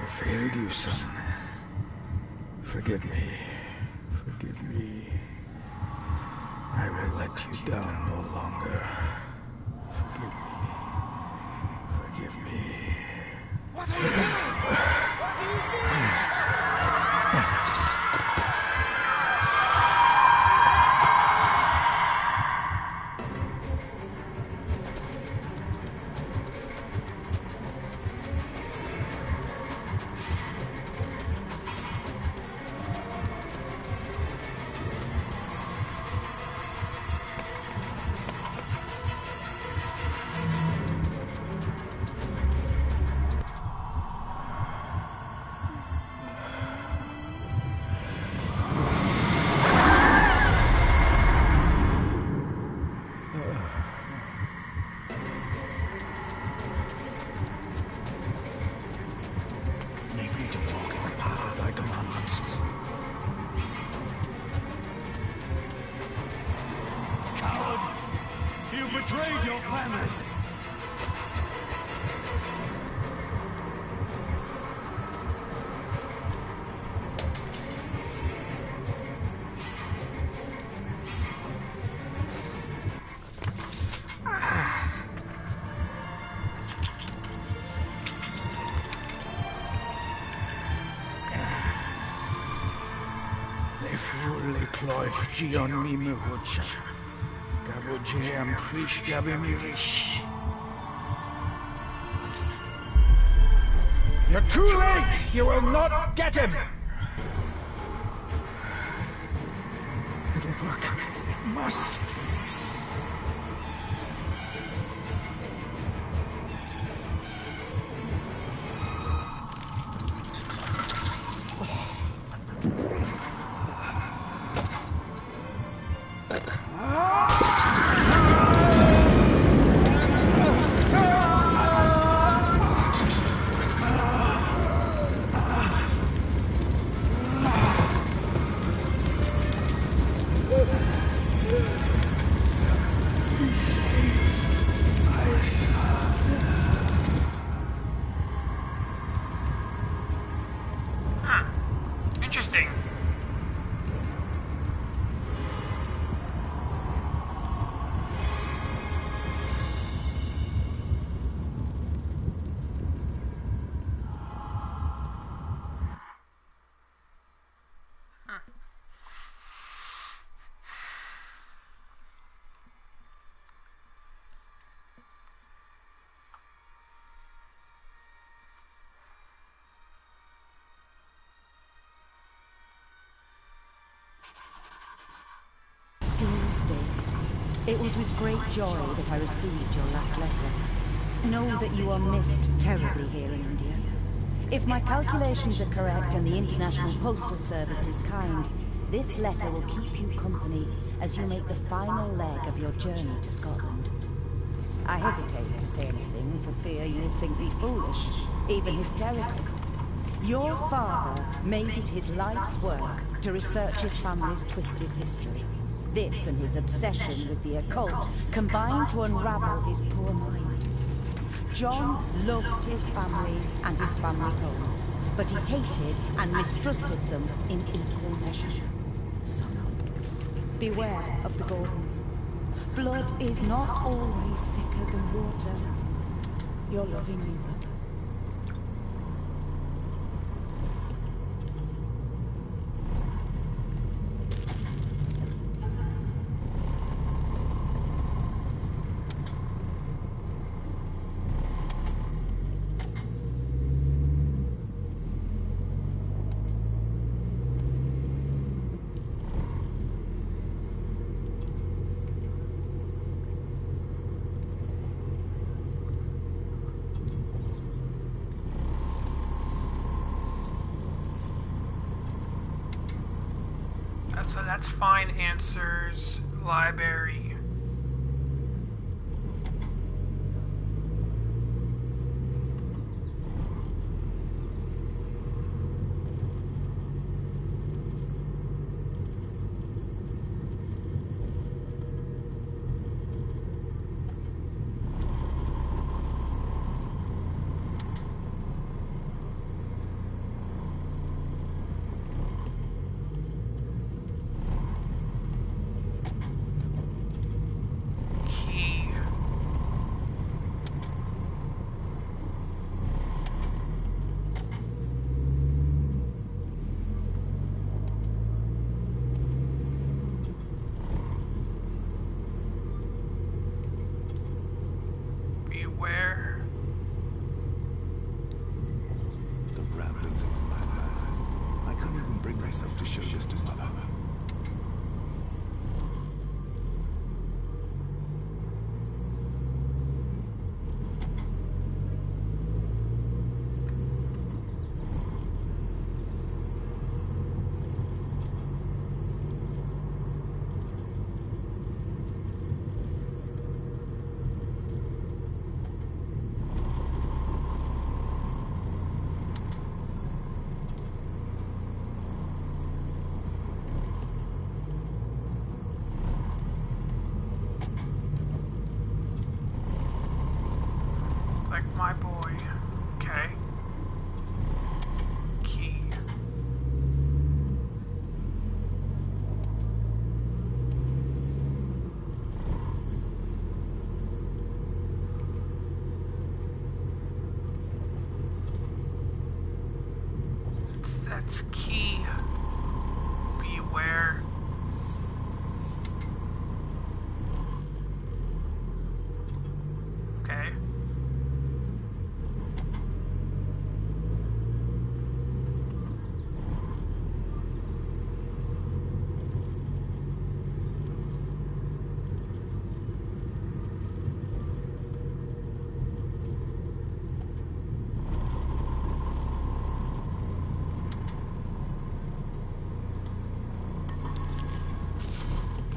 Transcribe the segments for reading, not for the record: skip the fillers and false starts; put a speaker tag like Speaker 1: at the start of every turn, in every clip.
Speaker 1: failed you, son. Forgive me. Forgive me. I will let you down no longer. Forgive me. Forgive me.
Speaker 2: What are you doing? What are you doing?
Speaker 3: Betrayed your family!
Speaker 1: Le fulle cloich gion mi muhucha. Gabojem krish gabimirish. You're too late! You will not get him! It'll work. It must.
Speaker 4: Interesting.
Speaker 5: Dearest David, it was with great joy that I received your last letter. Know that you are missed terribly here in India. If my calculations are correct and the International Postal Service is kind, this letter will keep you company as you make the final leg of your journey to Scotland. I hesitate to say anything for fear you'll think me foolish, even hysterical. Your father made it his life's work to research his family's twisted history. This and his obsession with the occult combined to unravel his poor mind. John loved his family and his family home, but he hated and mistrusted them in equal measure. So, beware of the Gordons. Blood is not always thicker than water. Your loving mother.
Speaker 4: So that's fine answers, library.
Speaker 6: feelings of a madman. I couldn't even bring myself to show this to Mother.
Speaker 4: My boy. Okay. Key. That's key. Beware. Okay.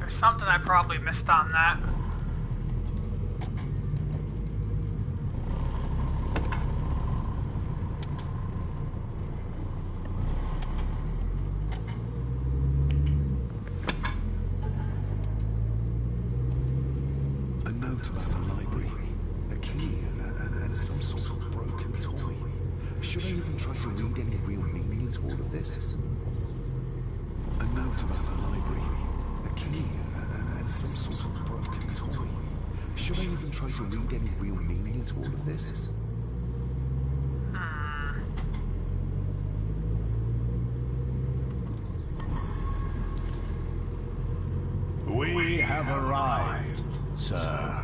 Speaker 4: Something I probably missed on that.
Speaker 6: A note about a library, a key, and some sort of broken toy. Should I even try to read any real meaning into all of this? A note about a library, a key, and some sort of broken toy. Should I even try to read any real meaning into all of this?
Speaker 3: We have arrived, sir.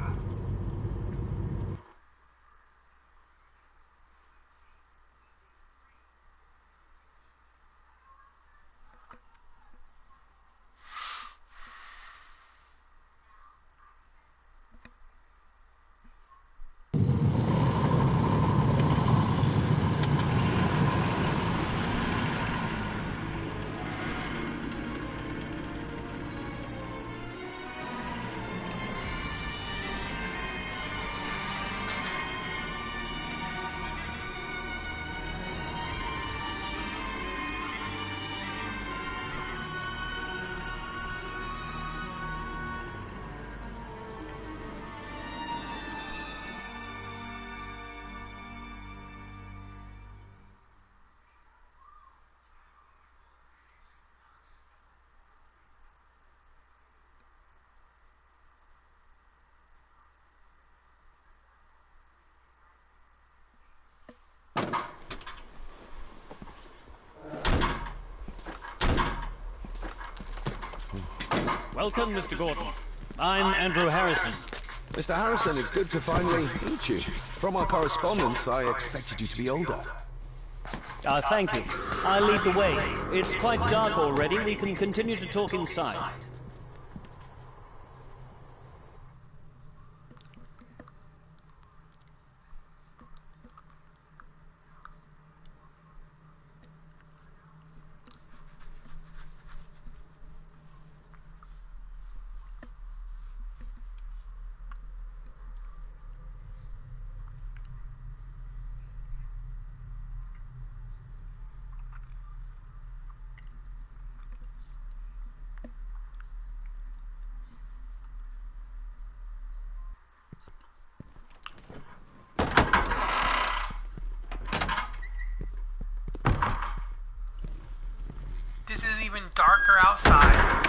Speaker 7: Welcome, Mr. Gordon. I'm Andrew Harrison.
Speaker 6: Mr. Harrison, it's good to finally meet you. From our correspondence, I expected you to be older.
Speaker 7: Thank you. I'll lead the way. It's quite dark already. We can continue to talk inside.
Speaker 4: This is even darker outside.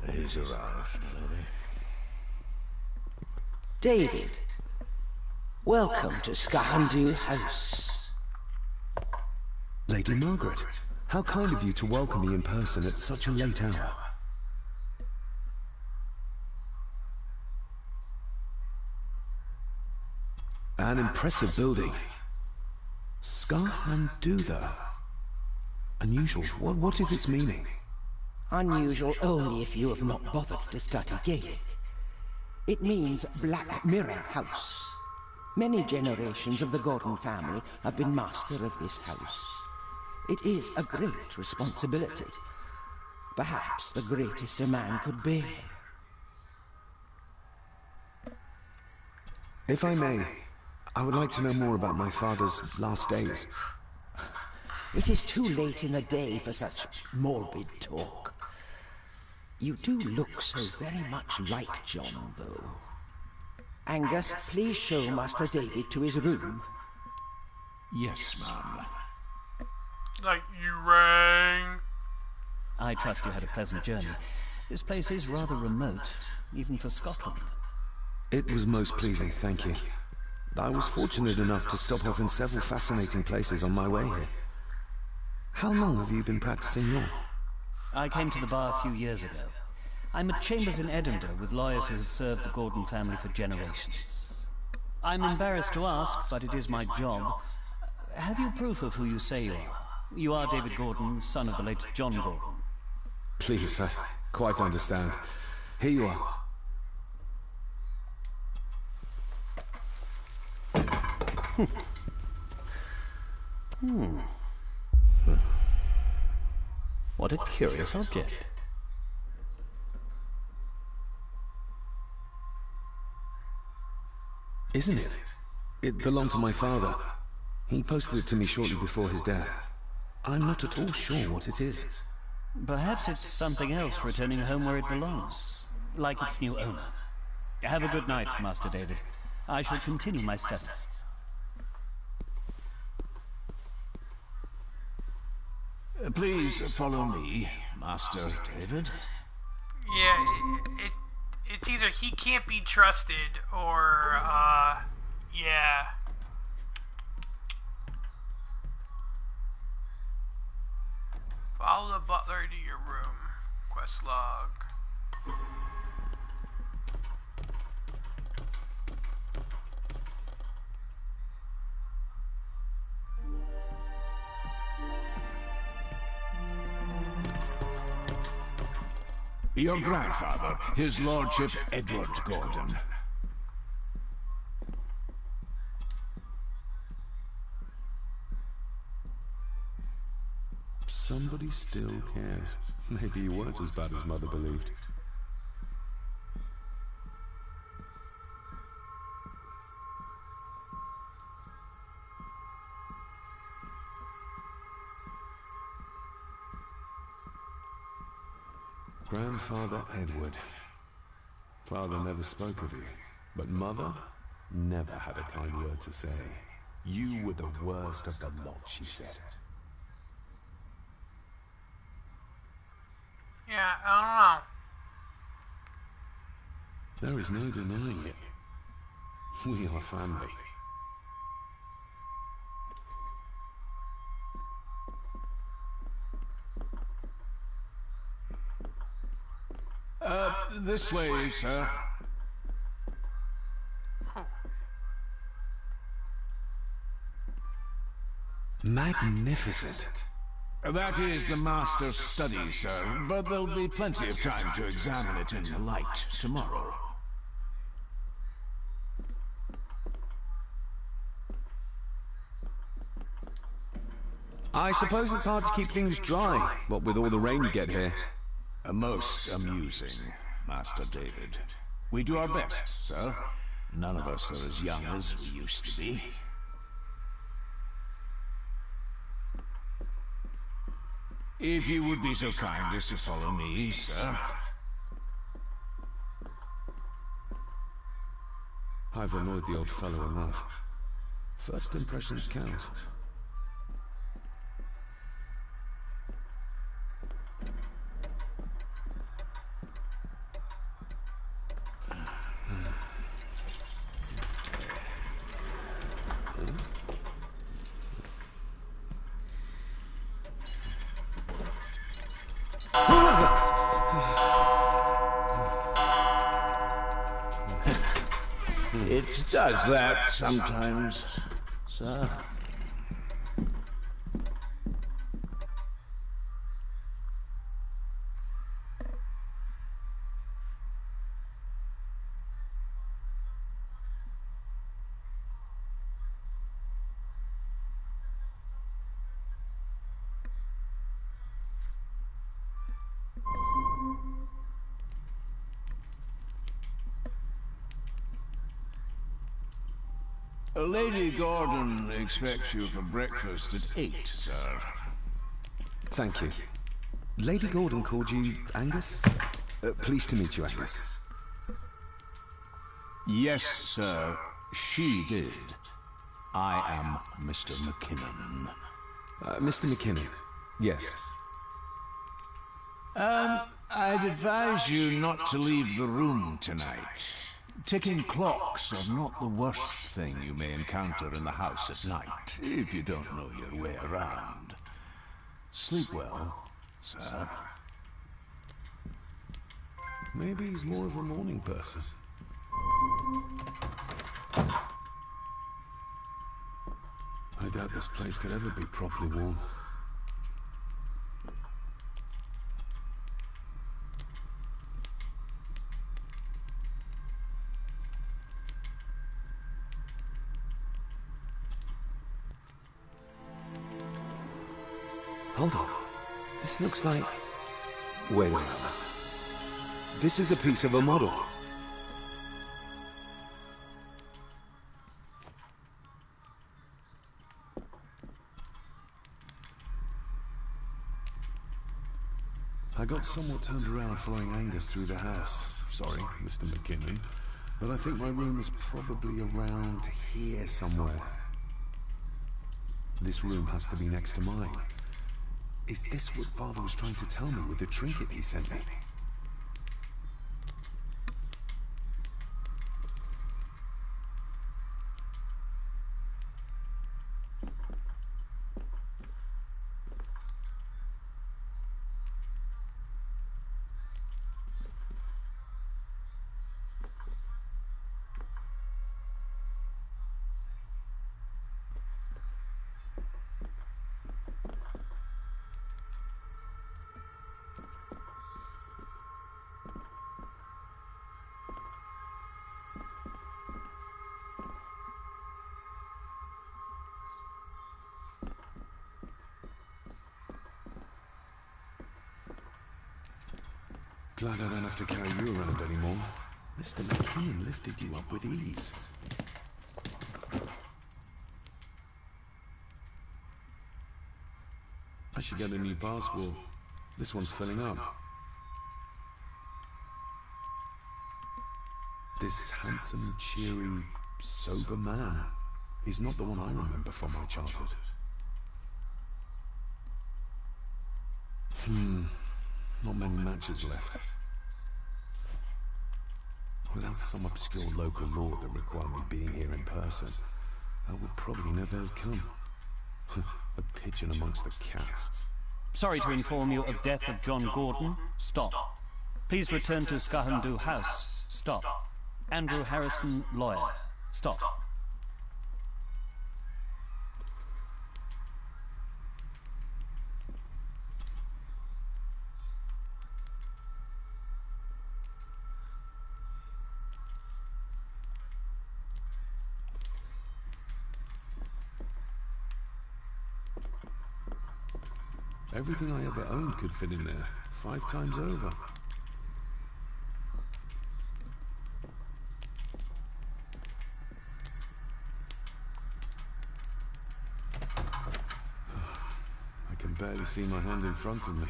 Speaker 3: He's arrived, lady.
Speaker 8: David, welcome to Skahandu House.
Speaker 6: Lady Margaret, how kind of you to welcome me in person at such a late hour. An impressive building. Skahandutha. Unusual. What is its meaning?
Speaker 8: Unusual only if you have not bothered to study Gaelic. It means Black Mirror House. Many generations of the Gordon family have been master of this house. It is a great responsibility. Perhaps the greatest a man could bear.
Speaker 6: If I may, I would like to know more about my father's last days.
Speaker 8: It is too late in the day for such morbid talk. You do look so very much like John, though. Angus, please show Master David to his room.
Speaker 3: Yes, ma'am.
Speaker 4: Like, you rang.
Speaker 7: I trust you had a pleasant journey. This place is rather remote, even for Scotland.
Speaker 6: It was most pleasing, thank you. I was fortunate enough to stop off in several fascinating places on my way here. How long have you been practicing law?
Speaker 7: I came to the bar a few years ago. I'm at chambers in Edinburgh with lawyers who have served the Gordon family for generations. I'm embarrassed to ask, but it is my job. Have you proof of who you say you are? You are David Gordon, son of the late John Gordon.
Speaker 6: Please, I quite understand. Here you are.
Speaker 7: What a curious object.
Speaker 6: Isn't it? It belonged to my father. He posted it to me shortly before his death. I'm not at all sure what it is.
Speaker 7: Perhaps it's something else returning home where it belongs, like its new owner. Have a good night, Master David. I shall continue my studies.
Speaker 3: Please follow me, Master David.
Speaker 4: Yeah, it's either he can't be trusted or, yeah. Follow the butler to your room. Quest log.
Speaker 3: Your grandfather, his lordship Edward Gordon.
Speaker 6: Somebody still cares. Maybe you weren't as bad as Mother believed. Grandfather Edward. Father never spoke of you, but Mother never had a kind word to say. You were the worst of the lot, she said.
Speaker 4: Yeah, I don't know.
Speaker 6: There is no denying it. We are family.
Speaker 3: This way, sir.
Speaker 6: Magnificent.
Speaker 3: That is the master's study, sir, but there'll be plenty of time to examine it in the light tomorrow.
Speaker 6: I suppose it's hard to keep things dry, what with all the rain you get here.
Speaker 3: Most amusing, Master David. We do our best, sir. None of us are as young as we used to be. If you would be so kind as to follow me, sir.
Speaker 6: I've annoyed the old fellow enough. First impressions count.
Speaker 3: It does that sometimes, sir. Lady Gordon expects you for breakfast at 8, sir.
Speaker 6: Thank you. Lady Gordon called you Angus? Pleased to meet you, Angus.
Speaker 3: Yes, sir, she did. I am Mr. McKinnon.
Speaker 6: Mr. McKinnon, yes.
Speaker 3: I'd advise you not to leave the room tonight. Ticking clocks are not the worst thing you may encounter in the house at night, if you don't know your way around. Sleep well, sir.
Speaker 6: Maybe he's more of a morning person. I doubt this place could ever be properly warm. Hold on. This looks like... Wait a minute. This is a piece of a model. I got somewhat turned around following Angus through the house. Sorry, Mr. McKinnon, but I think my room is probably around here somewhere. This room has to be next to mine. Is this what Father was trying to tell me with the trinket he sent me? Glad I don't have to carry you around anymore. Mr. McKinnon lifted you up with ease. I should get a new passport. This one's filling up. This handsome, cheery, sober man is not the one I remember from my childhood. Not many matches left. Without some obscure local law that required me being here in person, I would probably never have come. A pigeon amongst the cats.
Speaker 7: Sorry to inform you of death of John Gordon. Stop. Please return to Skahandu House. Stop. Andrew Harrison, lawyer. Stop.
Speaker 6: Everything I ever owned could fit in there, 5 times over. I can barely see my hand in front of me.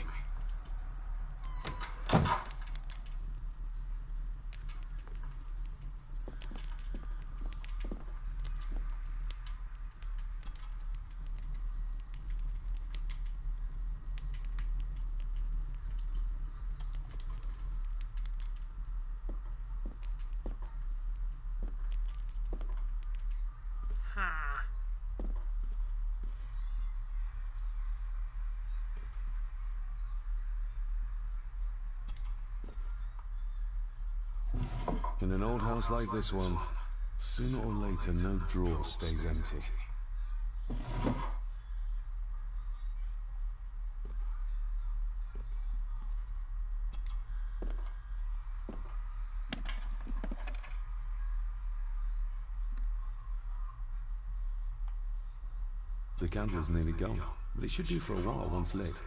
Speaker 6: In an old house like this one, Sooner or later, no drawer stays empty. The candle's nearly gone, but it should do for a while once lit.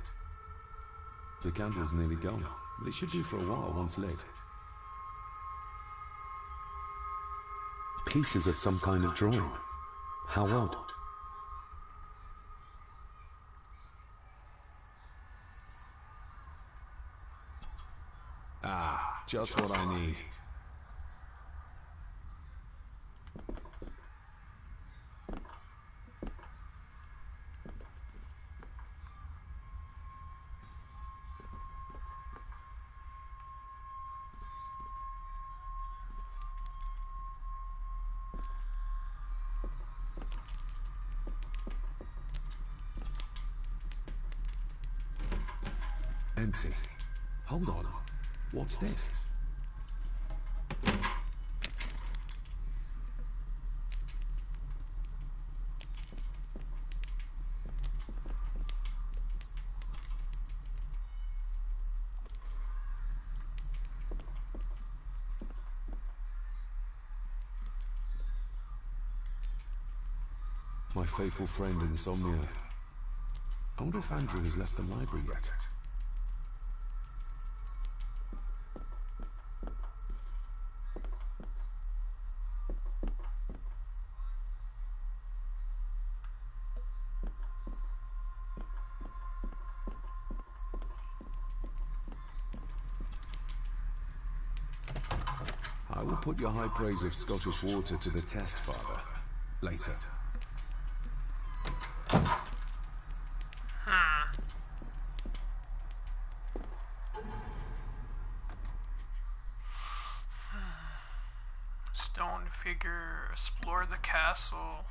Speaker 6: The candle's nearly gone, but it should do for a while once lit. Pieces of some kind of drawing. How odd. Ah, just what I need. Empty. Hold on. What's this? My faithful friend Insomnia. I wonder if Andrew has left the library yet. I will put your high praise of Scottish water to the test, Father. Later.
Speaker 4: Stone figure, explore the castle.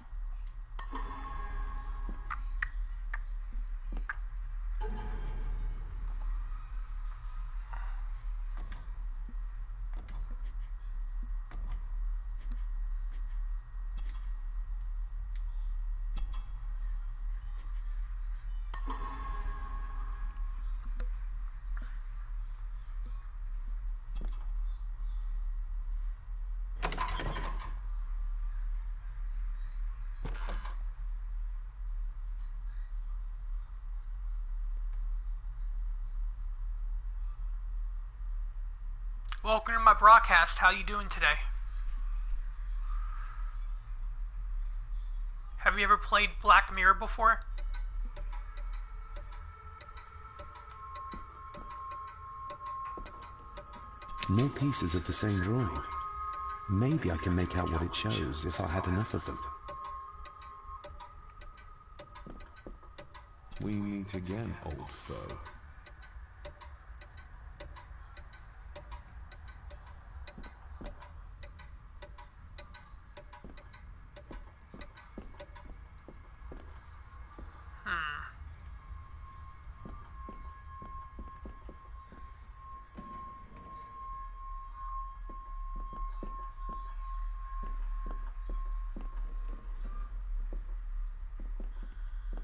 Speaker 4: Welcome to my broadcast. How you doing today? Have you ever played Black Mirror before?
Speaker 6: More pieces of the same drawing. Maybe I can make out what it shows if I had enough of them. We meet again, old foe.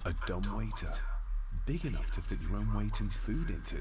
Speaker 6: A dumbwaiter, big enough to fit your own weight and food into.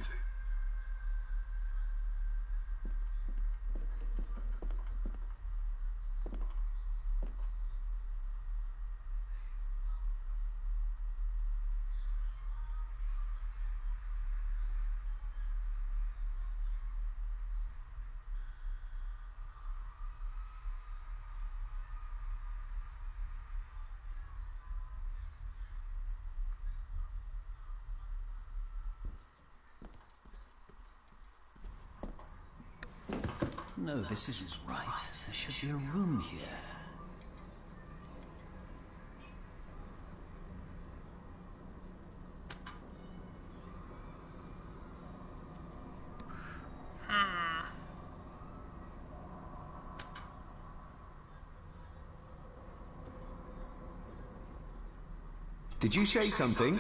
Speaker 7: No, this isn't right. There should be a room here.
Speaker 6: Did you say something?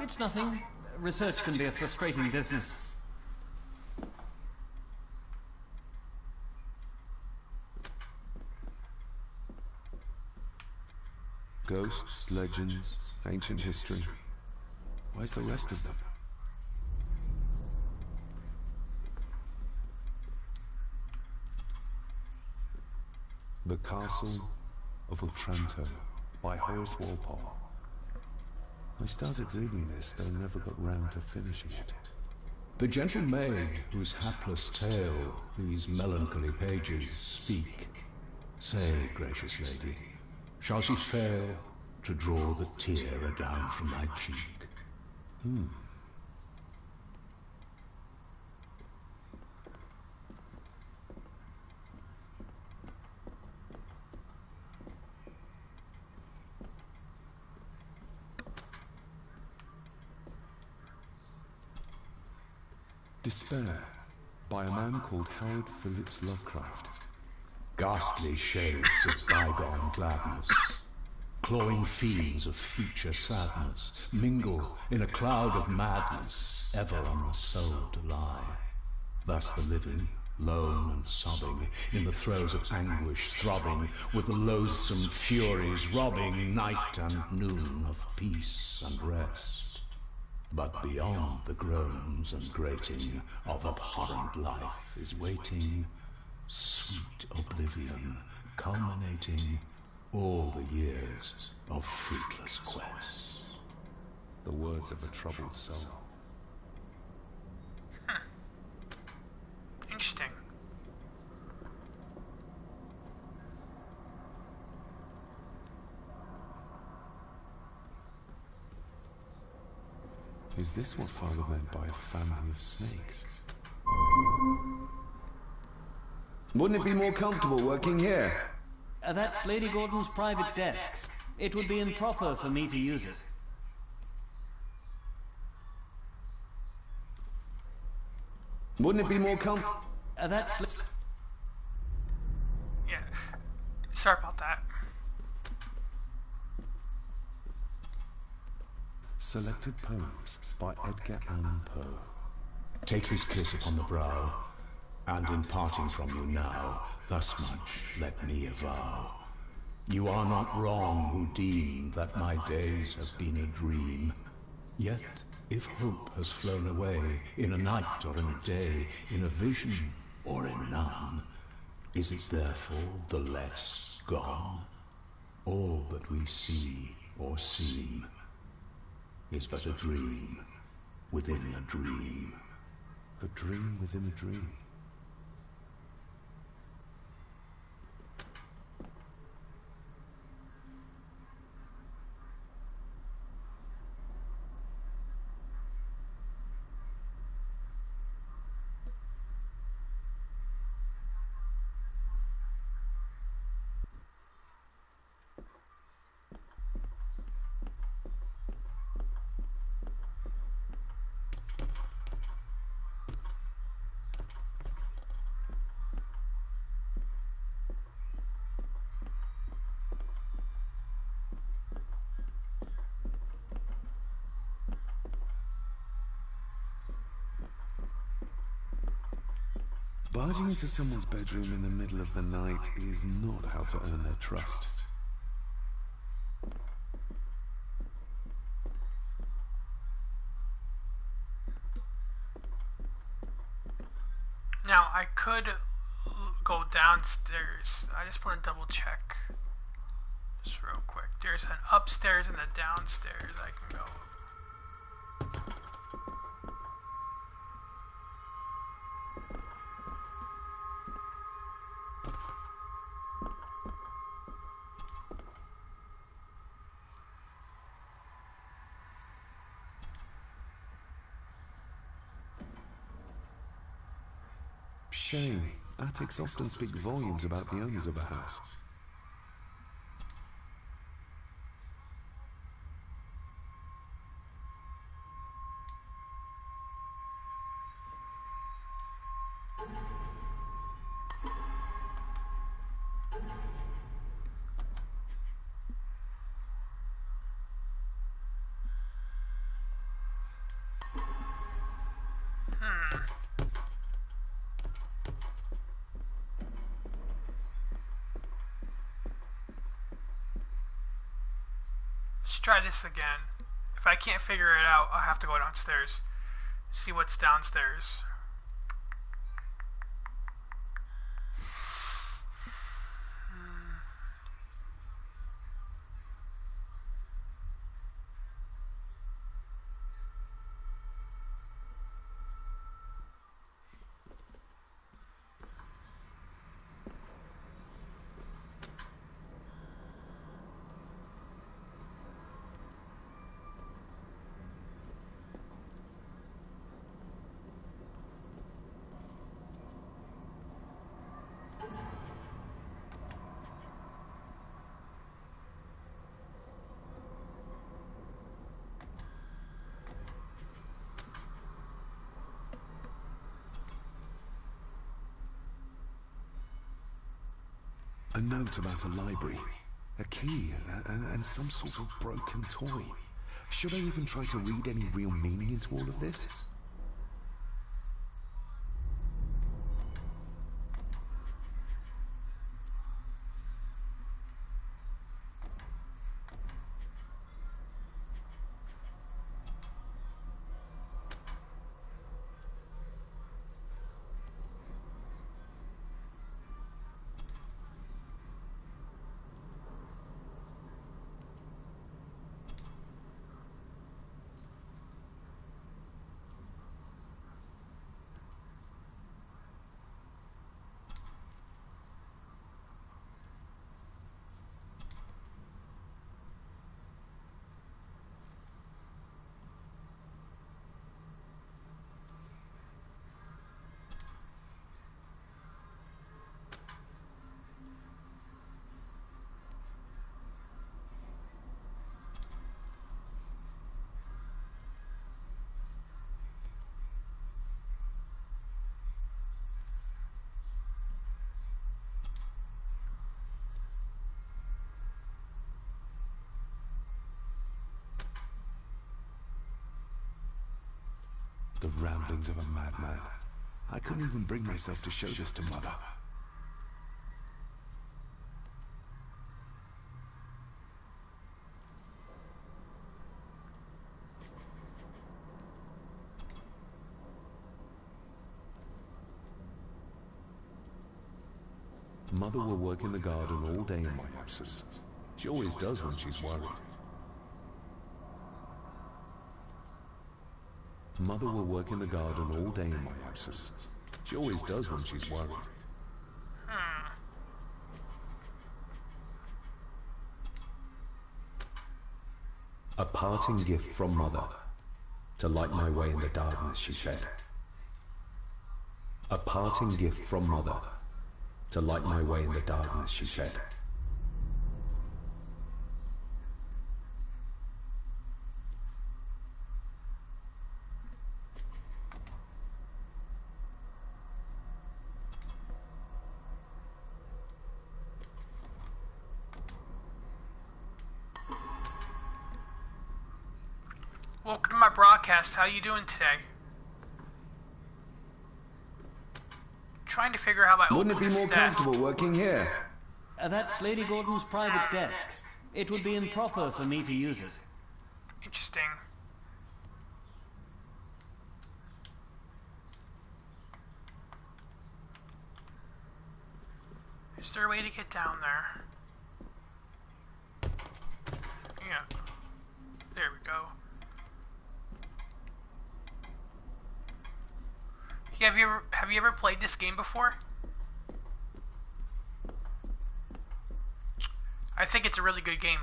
Speaker 7: It's nothing. Research can be a frustrating business.
Speaker 6: Ghosts, legends, ancient history. Where's the rest of them? The Castle of Otranto by Horace Walpole. I started reading this, though never got round to finishing it.
Speaker 3: The gentle maid whose hapless tale these melancholy pages speak. Say, gracious lady, shall she fail to draw the tear adown from thy cheek?
Speaker 6: Despair, by a man called Howard Phillips Lovecraft.
Speaker 3: Ghastly shades of bygone gladness, clawing fiends of future sadness, mingle in a cloud of madness, ever on the soul to lie. Thus the living, lone and sobbing, in the throes of anguish throbbing, with the loathsome furies robbing night and noon of peace and rest. But beyond the groans and grating of abhorrent life is waiting sweet oblivion, culminating all the years of fruitless quest.
Speaker 6: The words of a troubled soul.
Speaker 4: Interesting.
Speaker 6: Is this what Father meant by a family of snakes?
Speaker 9: Wouldn't it be more comfortable working here?
Speaker 7: That's Lady Gordon's private desk. It would be improper for me to use it.
Speaker 9: Wouldn't it be more comfortable?
Speaker 7: That's...
Speaker 4: Yeah. Sorry about that.
Speaker 6: Selected Poems by Edgar Allan Poe.
Speaker 3: Take this kiss upon the brow, and in parting from you now, thus much let me avow. You are not wrong who deem that my days have been a dream. Yet, if hope has flown away, in a night or in a day, in a vision or in none, is it therefore the less gone? All that we see or seem is but a dream within a dream.
Speaker 6: A dream within a dream. Barging into someone's bedroom in the middle of the night is not how to earn their trust.
Speaker 4: Now, I could go downstairs. I just want to double check. Just real quick. There's an upstairs and a downstairs I can go.
Speaker 6: Shame. Attics often speak volumes about the owners of a house.
Speaker 4: Let's try this again. If I can't figure it out, I'll have to go downstairs. See what's downstairs.
Speaker 6: A note about a library, a key, and some sort of broken toy. Should I even try to read any real meaning into all of this? The ramblings of a madman. I couldn't even bring myself to show this to Mother. Mother will work in the garden all day in my absence. She always does when she's worried. Mother will work in the garden all day in my absence. She always does when she's worried. A parting gift from Mother, to light my way in the darkness, she said. A parting gift from Mother, to light my way in the darkness, she said.
Speaker 4: Welcome to my broadcast. How you doing today? Trying to figure out how I open
Speaker 9: Wouldn't it be more comfortable working here?
Speaker 7: That's Lady Gordon's private desk. It would be improper for me to use it.
Speaker 4: Interesting. Is there a way to get down there? Yeah. There we go. Have you ever played this game before? I think it's a really good game.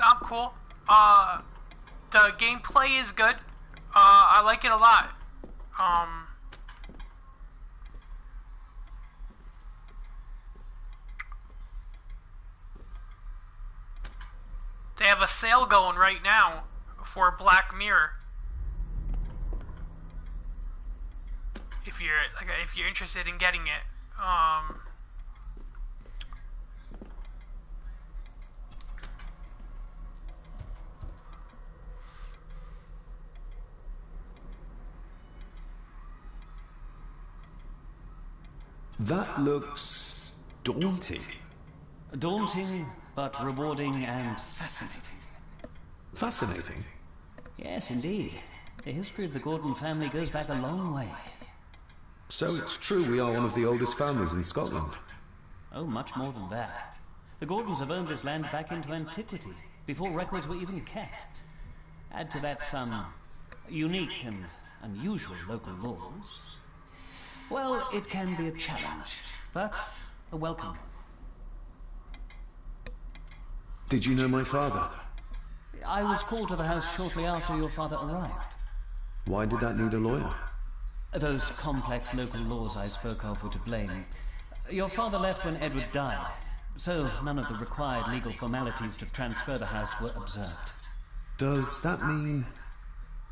Speaker 4: I'm cool. the gameplay is good. I like it a lot. They have a sale going right now for Black Mirror. If you're interested in getting it,
Speaker 6: That looks daunting.
Speaker 7: Daunting, but rewarding and fascinating.
Speaker 6: Fascinating?
Speaker 7: Yes, indeed. The history of the Gordon family goes back a long way.
Speaker 6: So it's true we are one of the oldest families in Scotland.
Speaker 7: Oh, much more than that. The Gordons have owned this land back into antiquity, before records were even kept. Add to that some unique and unusual local laws. Well, it can be a challenge, but a welcome.
Speaker 6: Did you know my father?
Speaker 7: I was called to the house shortly after your father arrived.
Speaker 6: Why did that need a lawyer?
Speaker 7: Those complex local laws I spoke of were to blame. Your father left when Edward died, so none of the required legal formalities to transfer the house were observed.
Speaker 6: Does that mean...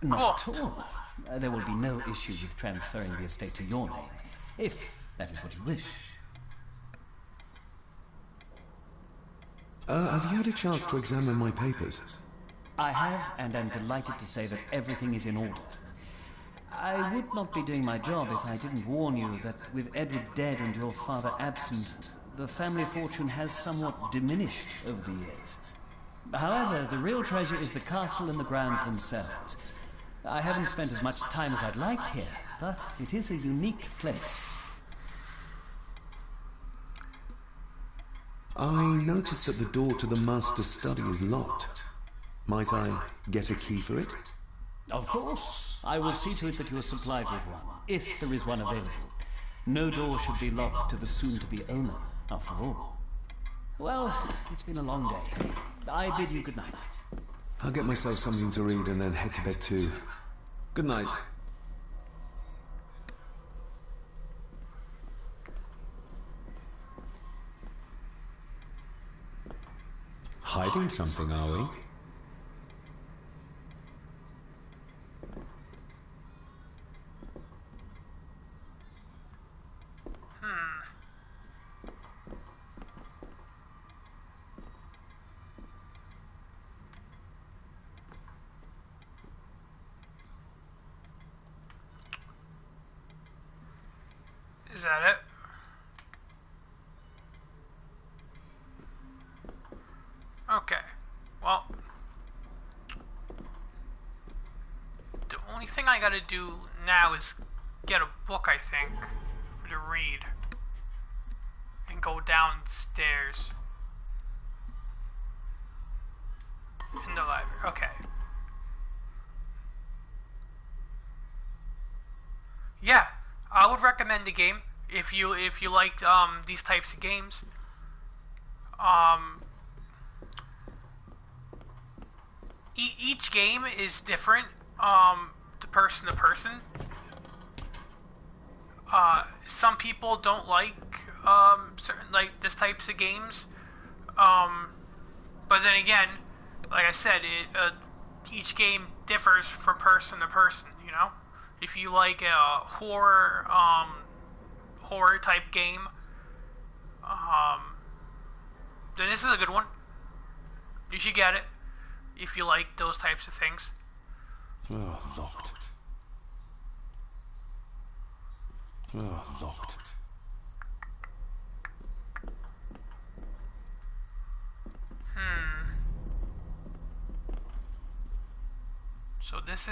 Speaker 7: Not at all. There will be no issue with transferring the estate to your name, if that is what you wish.
Speaker 6: Have you had a chance to examine my papers?
Speaker 7: I have, and am delighted to say that everything is in order. I would not be doing my job if I didn't warn you that with Edward dead and your father absent, the family fortune has somewhat diminished over the years. However, the real treasure is the castle and the grounds themselves. I haven't spent as much time as I'd like here, but it is a unique place.
Speaker 6: I noticed that the door to the master's study is locked. Might I get a key for it?
Speaker 7: Of course. I will see to it that you are supplied with one, if there is one available. No door should be locked to the soon-to-be owner, after all. Well, it's been a long day. I bid you good night.
Speaker 6: I'll get myself something to read and then head to bed too. Good night. Hiding something, are we?
Speaker 4: Is that it? Okay. Well, the only thing I gotta do now is get a book, I think, to read. And go downstairs. In the library. Okay. Yeah, I would recommend the game if you liked these types of games. Each game is different, to person to person. Some people don't like certain this types of games, but then again, like I said, each game differs from person to person. You know, if you like a horror type game, then this is a good one. You should get it if you like those types of things.
Speaker 6: Oh, locked. Oh, locked.
Speaker 4: So this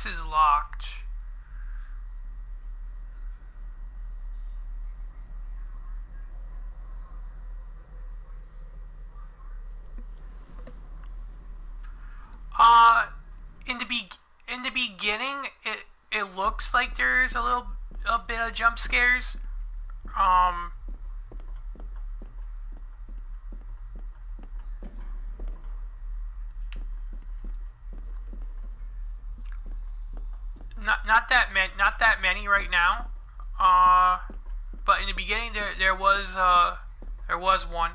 Speaker 4: is locked. In the beginning, it looks like there's a bit of jump scares. not that many right now. But in the beginning there was one.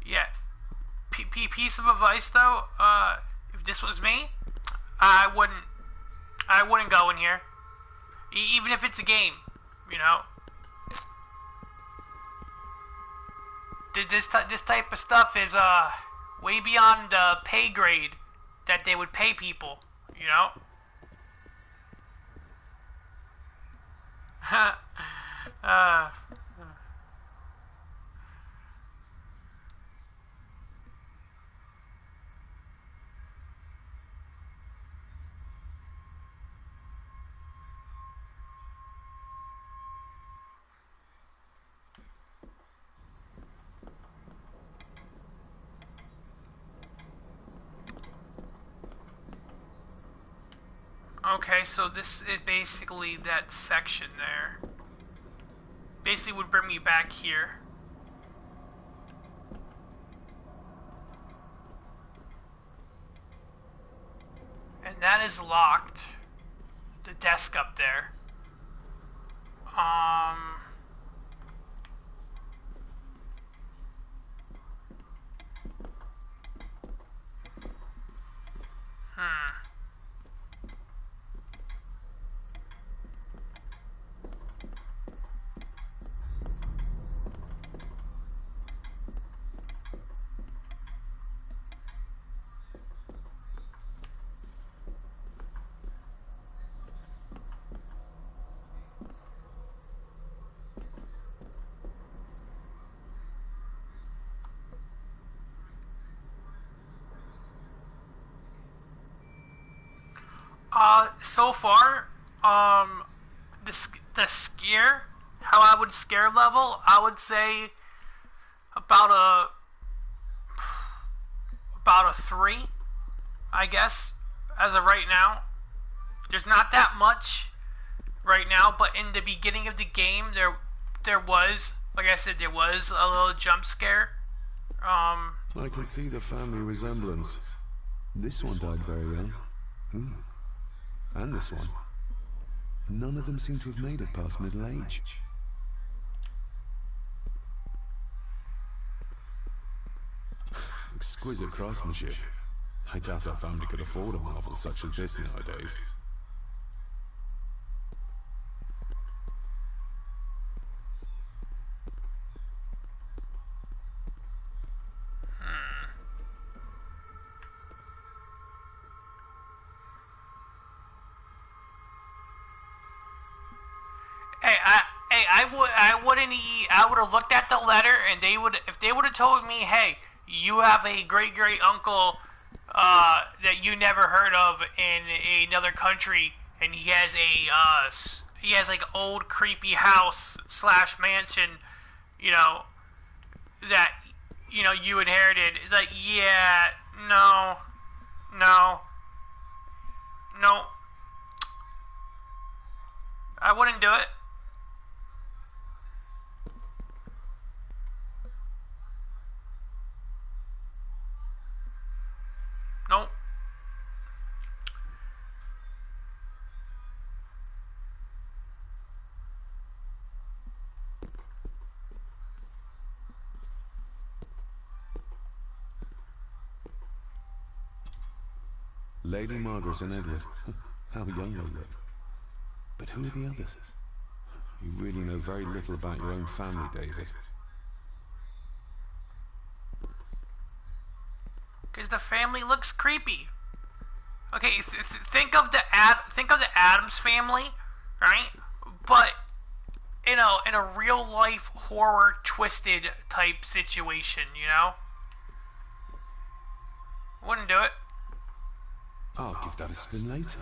Speaker 4: Yeah. Piece of advice though, if this was me, I wouldn't go in here. Even if it's a game, you know. This type of stuff is way beyond pay grade that they would pay people, you know. Okay, so this is basically that section there. Basically would bring me back here. And that is locked. The desk up there. So far, the scare, how I would scare level, I would say about a 3, I guess, as of right now. There's not that much right now, but in the beginning of the game, there was, like I said, there was a little jump scare.
Speaker 6: I can see the family resemblance. This one died very young. And this one. None of them seem to have made it past middle age. Exquisite craftsmanship. I doubt our family could afford a marvel such as this nowadays.
Speaker 4: I would have looked at the letter, and if they would have told me, hey, you have a great uncle that you never heard of in another country, and he has like an old creepy house / mansion, you know, that you inherited. It's like, yeah, no, I wouldn't do it. Nope.
Speaker 6: Lady Margaret and Edward. How young they look. But who are the others? You really know very little about your own family, David.
Speaker 4: Because the family looks creepy. Okay, think of the Addams family, right? But in a real life horror twisted type situation, you know? Wouldn't do it.
Speaker 6: I'll give that a spin later.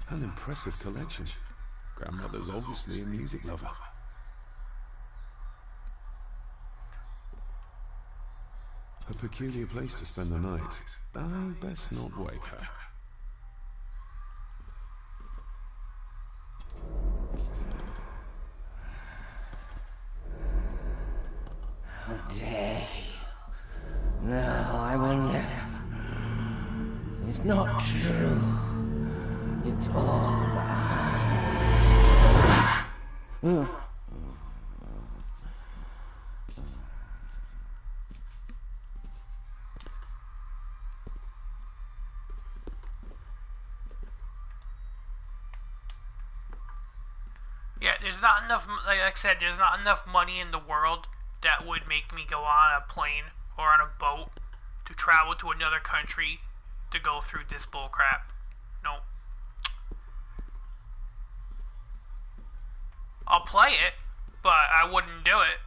Speaker 6: An impressive collection. Grandmother's obviously a music lover. A peculiar place to spend the night. I best not wake her.
Speaker 8: How dare you? No, I will never. It's not true. It's all lie.
Speaker 4: Yeah, there's not enough, like I said, there's not enough money in the world that would make me go on a plane or on a boat to travel to another country to go through this bullcrap. Nope. I'll play it, but I wouldn't do it.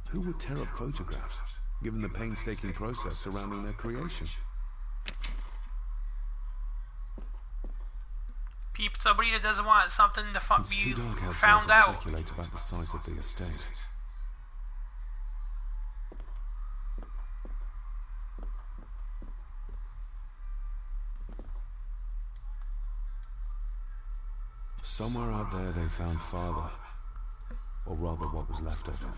Speaker 6: Who would tear up photographs, given the painstaking process surrounding their creation?
Speaker 4: Somebody that doesn't want something to
Speaker 6: It's
Speaker 4: be
Speaker 6: too dark outside
Speaker 4: found
Speaker 6: to
Speaker 4: out.
Speaker 6: speculate about the size of the estate. Somewhere out there they found father, or rather what was left of him.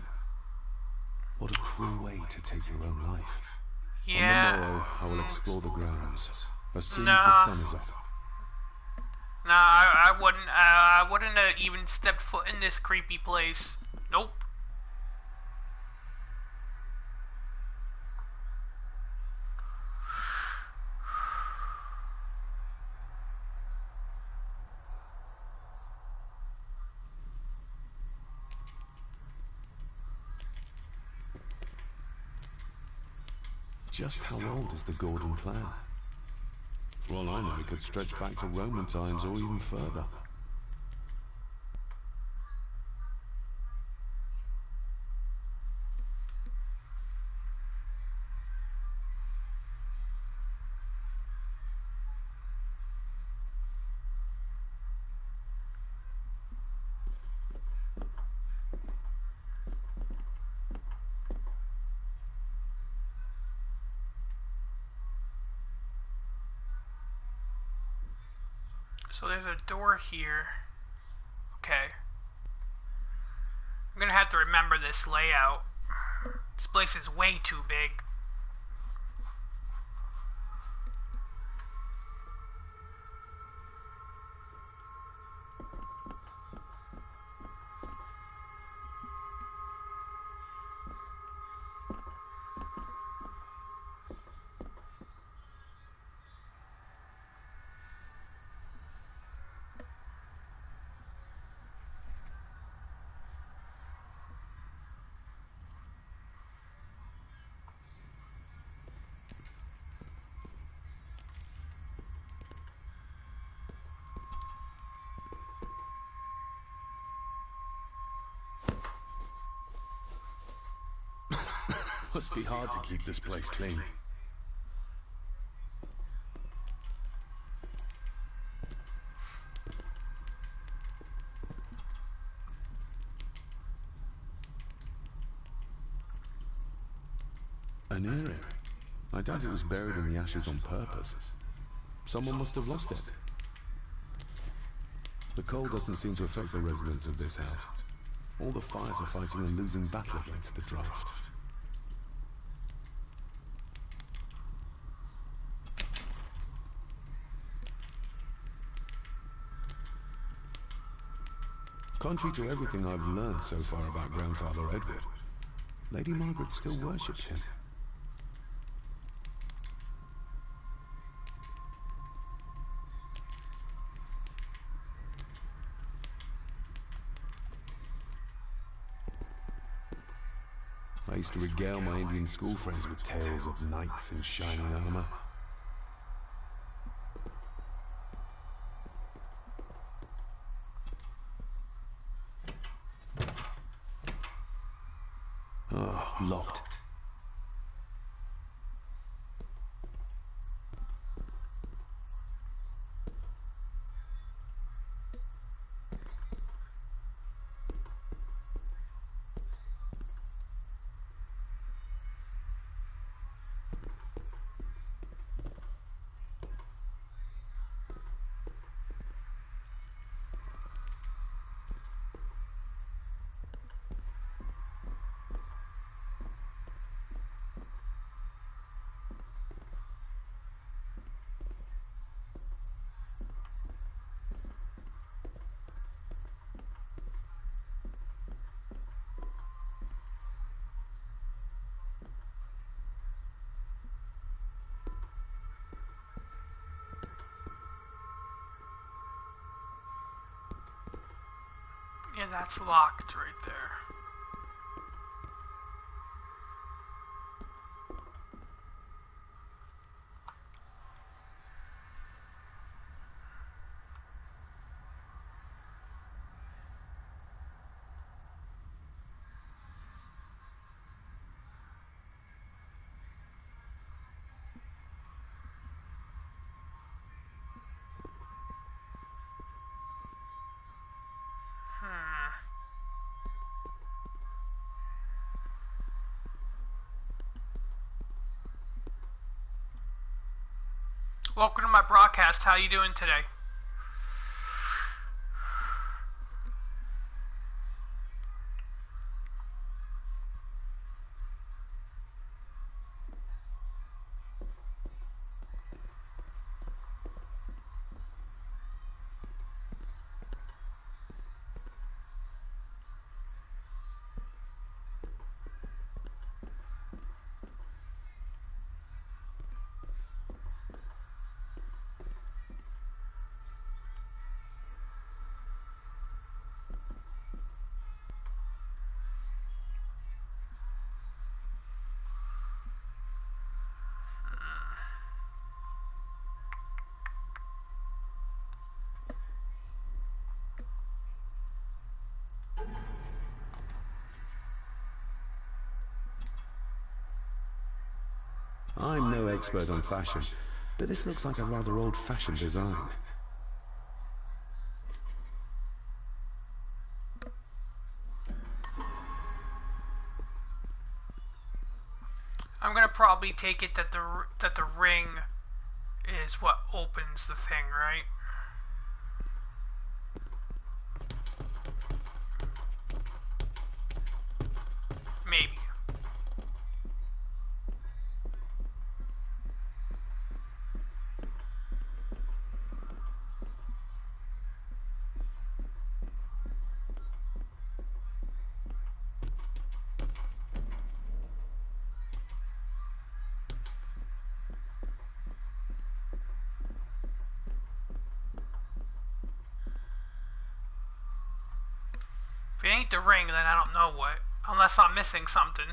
Speaker 6: What a cruel way to take your own life.
Speaker 4: Yeah.
Speaker 6: On the morrow, I will explore the grounds, as soon
Speaker 4: No.
Speaker 6: as the sun is up.
Speaker 4: Nah, I wouldn't have even stepped foot in this creepy place. Nope.
Speaker 6: Just how old is the Gordon plan? For all I know, it could stretch back to Roman times or even further.
Speaker 4: So there's a door here. Okay. I'm gonna have to remember this layout. This place is way too big.
Speaker 6: Must be hard to keep this place clean. An earring. I doubt it was buried in the ashes on purpose. Someone must have lost it. The cold doesn't seem to affect the residents of this house. All the fires are fighting a losing battle against the draft. Contrary to everything I've learned so far about Grandfather Edward, Lady Margaret still worships him. I used to regale my Indian school friends with tales of knights in shining armor. Oh, locked.
Speaker 4: Yeah, that's locked right there. Welcome to my broadcast. How you doing today?
Speaker 6: I'm no expert on fashion, but this looks like a rather old-fashioned design.
Speaker 4: I'm gonna probably take it that the ring is what opens the thing, right? Maybe. If it ain't the ring, then I don't know what. Unless I'm missing something.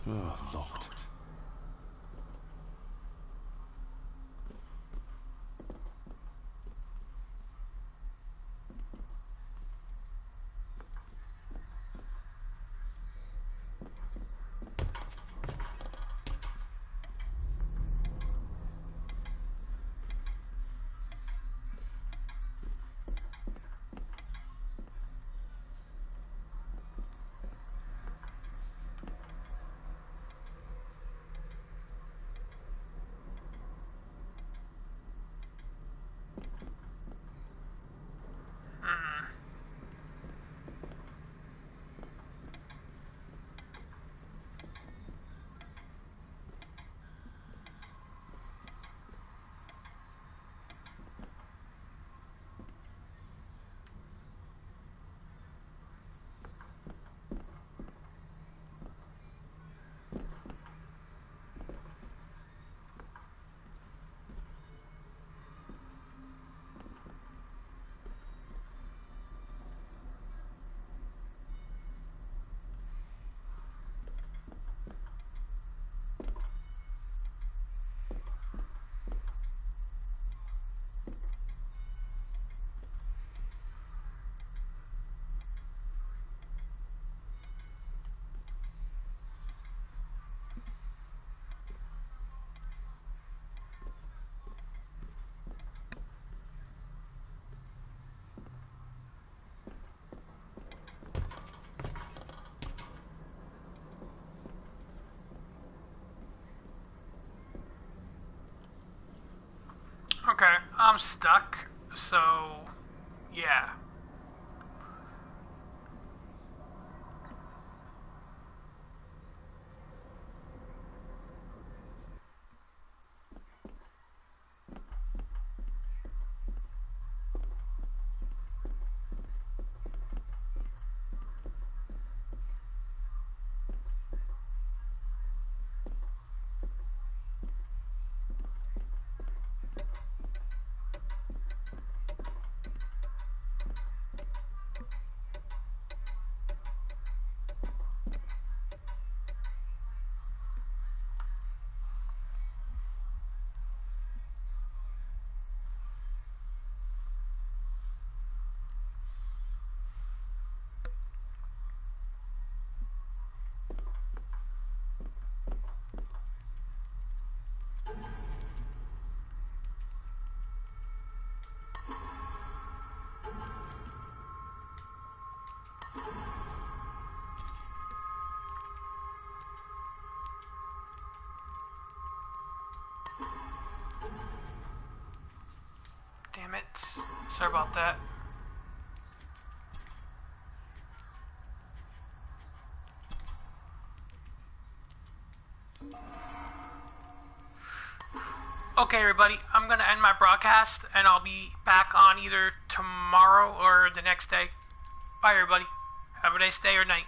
Speaker 6: Oh, locked.
Speaker 4: Okay, I'm stuck, so yeah. Damn it. Sorry about that. Okay, everybody, I'm going to end my broadcast, and I'll be back on either tomorrow or the next day. Bye, everybody. Have a nice day or night.